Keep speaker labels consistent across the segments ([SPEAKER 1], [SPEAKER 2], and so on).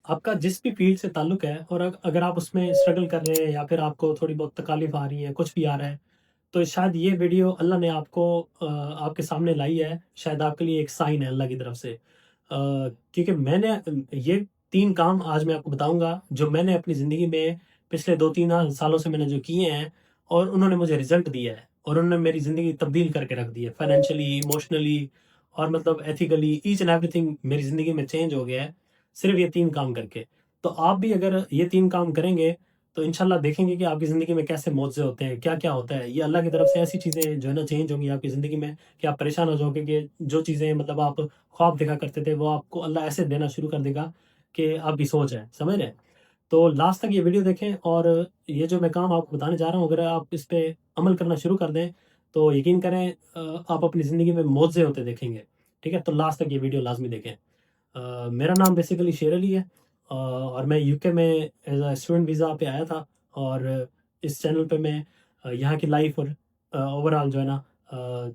[SPEAKER 1] آپ کا جس بھی فیلڈ سے تعلق ہے اور اگر آپ اس میں اسٹرگل کر رہے ہیں یا پھر آپ کو تھوڑی بہت تکالیف آ رہی ہیں، کچھ بھی آ رہا ہے، تو شاید یہ ویڈیو اللہ نے آپ کو آپ کے سامنے لائی ہے، شاید آپ کے لیے ایک سائن ہے اللہ کی طرف سے۔ کیونکہ میں نے یہ 3 کام آج میں آپ کو بتاؤں گا، جو میں نے اپنی زندگی میں پچھلے 2-3 سالوں سے میں نے جو کیے ہیں، اور انہوں نے مجھے رزلٹ دیا ہے، اور انہوں نے میری زندگی تبدیل کر کے رکھ دی ہے، فائنینشلی، ایموشنلی، اور مطلب ethically, each and everything میری زندگی میں چینج ہو گیا ہے، صرف یہ 3 کام کر کے۔ تو آپ بھی اگر یہ 3 کام کریں گے تو انشاءاللہ دیکھیں گے کہ آپ کی زندگی میں کیسے معجزے ہوتے ہیں، کیا کیا ہوتا ہے۔ یہ اللہ کی طرف سے ایسی چیزیں جو ہے نا چینج ہوں گی آپ کی زندگی میں کہ آپ پریشان ہو جاؤ گے کہ جو چیزیں مطلب آپ خواب دیکھا کرتے تھے وہ آپ کو اللہ ایسے دینا شروع کر دے گا کہ آپ بھی سوچ ہے، سمجھ رہے ہیں؟ تو لاسٹ تک یہ ویڈیو دیکھیں، اور یہ جو میں کام آپ کو بتانے جا رہا ہوں، اگر آپ اس پہ عمل کرنا شروع کر دیں تو یقین کریں آپ اپنی زندگی میں معجزے ہوتے دیکھیں گے، ٹھیک ہے؟ تو لاسٹ تک یہ ویڈیو لازمی دیکھیں۔ میرا نام بیسیکلی شیر علی ہے، اور میں یو کے میں ایز اے اسٹوڈنٹ ویزا پہ آیا تھا، اور اس چینل پہ میں یہاں کی لائف اور اوور آل جو ہے نا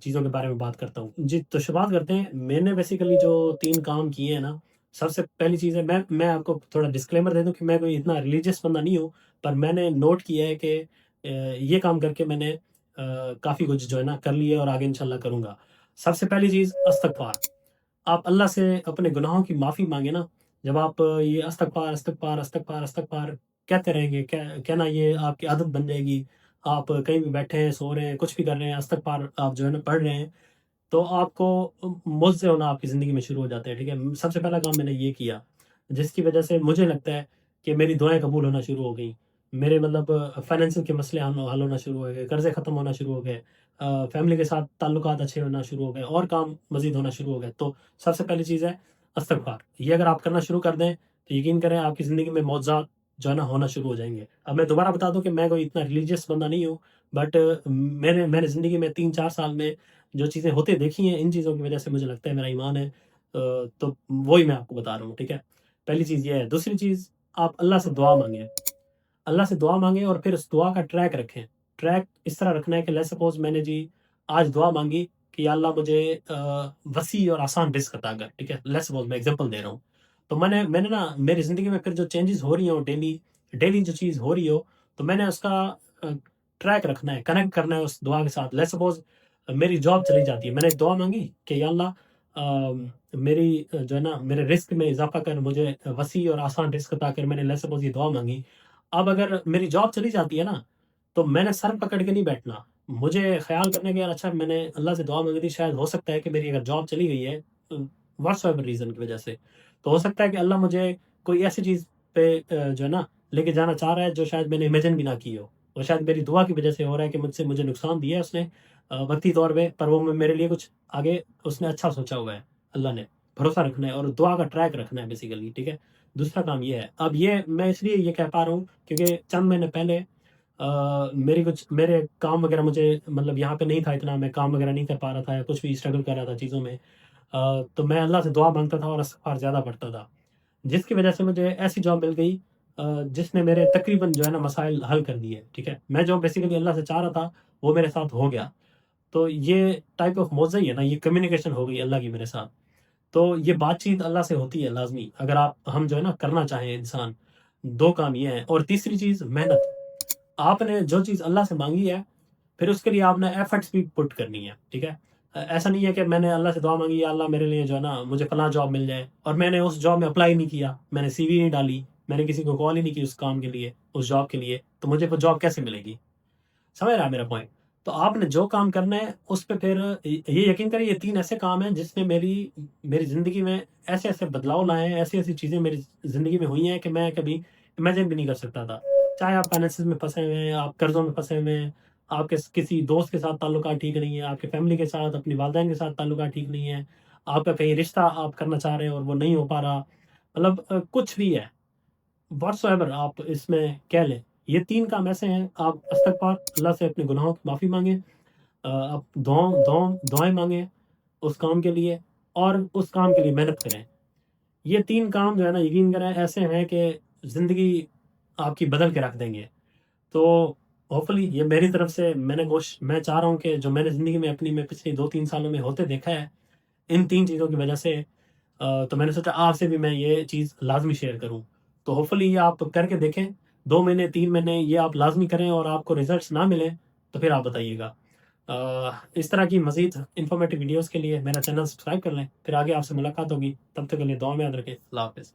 [SPEAKER 1] چیزوں کے بارے میں بات کرتا ہوں۔ جی، تو شروعات کرتے ہیں۔ میں نے بیسیکلی جو 3 کام کیے ہیں نا، سب سے پہلی چیز ہے، میں آپ کو تھوڑا ڈسکلیمر دے دوں کہ میں کوئی اتنا ریلیجیس بندہ نہیں ہوں، پر میں نے نوٹ کیا ہے کہ یہ کام کر کے میں نے کافی کچھ جو ہے نا کر لیا، اور آگے انشاءاللہ کروں گا۔ سب سے پہلی چیز استغفار۔ آپ اللہ سے اپنے گناہوں کی معافی مانگیں نا، جب آپ یہ استغفار استغفار استغفار استغفار کہتے رہیں گے، کہنا یہ آپ کی عادت بن جائے گی۔ آپ کہیں بھی بیٹھے ہیں، سو رہے ہیں، کچھ بھی کر رہے ہیں، استغفار آپ جو ہے نا پڑھ رہے ہیں، تو آپ کو معجزے ہونا آپ کی زندگی میں شروع ہو جاتے ہیں، ٹھیک ہے؟ سب سے پہلا کام میں نے یہ کیا، جس کی وجہ سے مجھے لگتا ہے کہ میری دعائیں قبول ہونا شروع ہو گئیں۔ میرے مطلب فائنینشل کے مسئلے حل ہونا شروع ہو گئے، قرضے ختم ہونا شروع ہو گئے، فیملی کے ساتھ تعلقات اچھے ہونا شروع ہو گئے، اور کام مزید ہونا شروع ہو گئے۔ تو سب سے پہلی چیز ہے استغفار۔ یہ اگر آپ کرنا شروع کر دیں تو یقین کریں آپ کی زندگی میں معجزات جو ہے نا ہونا شروع ہو جائیں گے۔ اب میں دوبارہ بتا دوں کہ میں کوئی اتنا ریلیجیس بندہ نہیں ہوں، بٹ میں نے زندگی میں 3-4 سال میں جو چیزیں ہوتے دیکھی ہیں، ان چیزوں کی وجہ سے مجھے لگتا ہے میرا ایمان ہے، تو وہی میں آپ کو بتا رہا ہوں، ٹھیک ہے؟ پہلی چیز یہ ہے۔ دوسری چیز، آپ اللہ سے دعا مانگیں، اللہ سے دعا مانگیں، اور پھر اس دعا کا ٹریک رکھیں۔ ٹریک اس طرح رکھنا ہے کہ لیٹس سپوز میں نے جی آج دعا مانگی کہ یا اللہ مجھے وسیع اور آسان رزق عطا کر، ٹھیک ہے؟ لیٹس سپوز میں ایگزامپل دے رہا ہوں، تو میں نے نا میری زندگی میں پھر جو چینجز ہو رہی ہوں، ڈیلی جو چیز ہو رہی ہو، تو میں نے اس کا ٹریک رکھنا ہے، کنیکٹ کرنا ہے اس دعا کے ساتھ۔ لیٹس سپوز میری جاب چلی جاتی ہے، میں نے ایک دعا مانگی کہ یا اللہ میری جو ہے نا میرے رزق میں اضافہ کر، مجھے وسیع اور آسان رزق عطا کر، میں نے لیٹس سپوز یہ دعا مانگی۔ اب اگر میری جاب چلی جاتی ہے نا، تو میں نے سر پکڑ کے نہیں بیٹھنا، مجھے خیال کرنے کہ یار اچھا میں نے اللہ سے دعا مانگی تھی، شاید ہو سکتا ہے کہ میری اگر جاب چلی گئی ہے واٹس ایور ریزن کی وجہ سے، تو ہو سکتا ہے کہ اللہ مجھے کوئی ایسی چیز پہ جو ہے نا لے کے جانا چاہ رہا ہے جو شاید میں نے امیجن بھی نہ کی ہو، وہ شاید میری دعا کی وجہ سے ہو رہا ہے کہ مجھے نقصان دیا ہے اس نے وقتی طور پہ، پر وہ میرے لیے کچھ آگے اس نے اچھا سوچا ہوا ہے۔ اللہ نے بھروسہ رکھنا ہے اور دعا کا ٹریک رکھنا ہے بیسیکلی، ٹھیک ہے؟ دوسرا کام یہ ہے، اب یہ میں اس لیے یہ کہہ پا رہا ہوں کیونکہ چند مہینے پہلے میرے کام وغیرہ مجھے مطلب یہاں پہ نہیں تھا، اتنا میں کام وغیرہ نہیں کر پا رہا تھا، یا کچھ بھی اسٹرگل کر رہا تھا چیزوں میں، تو میں اللہ سے دعا مانگتا تھا اور استغفار زیادہ پڑھتا تھا، جس کی وجہ سے مجھے ایسی جاب مل گئی جس نے میرے تقریباً جو ہے نا مسائل حل کر دیے، ٹھیک ہے؟ میں جو بیسیکلی اللہ سے چاہ رہا تھا وہ میرے ساتھ ہو گیا۔ تو یہ ٹائپ آف معجزہ ہی ہے نا، یہ کمیونیکیشن ہو گئی اللہ کی میرے ساتھ۔ تو یہ بات چیت اللہ سے ہوتی ہے لازمی، اگر ہم جو ہے نا کرنا چاہیں انسان۔ 2 کام یہ ہیں، اور تیسری چیز محنت۔ آپ نے جو چیز اللہ سے مانگی ہے، پھر اس کے لیے آپ نے ایفرٹس بھی پٹ کرنی ہے، ٹھیک ہے؟ ایسا نہیں ہے کہ میں نے اللہ سے دعا مانگی یا اللہ میرے لیے جو ہے نا مجھے فلاں جاب مل جائے، اور میں نے اس جاب میں اپلائی نہیں کیا، میں نے سی وی نہیں ڈالی، میں نے کسی کو کال ہی نہیں کی اس کام کے لیے، اس جاب کے لیے، تو مجھے وہ جاب کیسے ملے گی؟ سمجھ رہا ہے میرا پوائنٹ؟ تو آپ نے جو کام کرنا ہے اس پہ پھر یہ یقین کریں، یہ 3 ایسے کام ہیں جس نے میری زندگی میں ایسے ایسے بدلاؤ لائے ہیں، ایسی ایسی چیزیں میری زندگی میں ہوئی ہیں کہ میں کبھی امیجن بھی نہیں کر سکتا تھا۔ چاہے آپ فائنینسز میں پھنسے ہوئے ہیں، آپ قرضوں میں پھنسے ہوئے ہیں، آپ کے کسی دوست کے ساتھ تعلقات ٹھیک نہیں ہیں، آپ کے فیملی کے ساتھ، اپنی والدین کے ساتھ تعلقات ٹھیک نہیں ہیں، آپ کا کہیں رشتہ آپ کرنا چاہ رہے ہیں اور وہ نہیں ہو پا رہا، مطلب کچھ بھی ہے، واٹس ایور آپ اس میں کہہ لیں، یہ 3 کام ایسے ہیں۔ آپ استغفار، اللہ سے اپنے گناہوں کی معافی مانگیں، آپ دعائیں مانگیں اس کام کے لیے، اور اس کام کے لیے محنت کریں۔ یہ 3 کام جو ہے نا یقین کریں ایسے ہیں کہ زندگی آپ کی بدل کے رکھ دیں گے۔ تو ہوپفلی یہ میری طرف سے میں چاہ رہا ہوں کہ جو میں نے زندگی میں اپنی میں پچھلی 2-3 سالوں میں ہوتے دیکھا ہے ان 3 چیزوں کی وجہ سے، تو میں نے سوچا آپ سے بھی میں یہ چیز لازمی شیئر کروں۔ تو ہوپ فلی یہ آپ کر کے دیکھیں، 2 مہینے 3 مہینے یہ آپ لازمی کریں، اور آپ کو ریزلٹس نہ ملیں تو پھر آپ بتائیے گا۔ اس طرح کی مزید انفارمیٹیو ویڈیوز کے لیے میرا چینل سبسکرائب کر لیں، پھر آگے آپ سے ملاقات ہوگی، تب تک کے لیے دعا میں یاد رکھیں۔ اللہ حافظ۔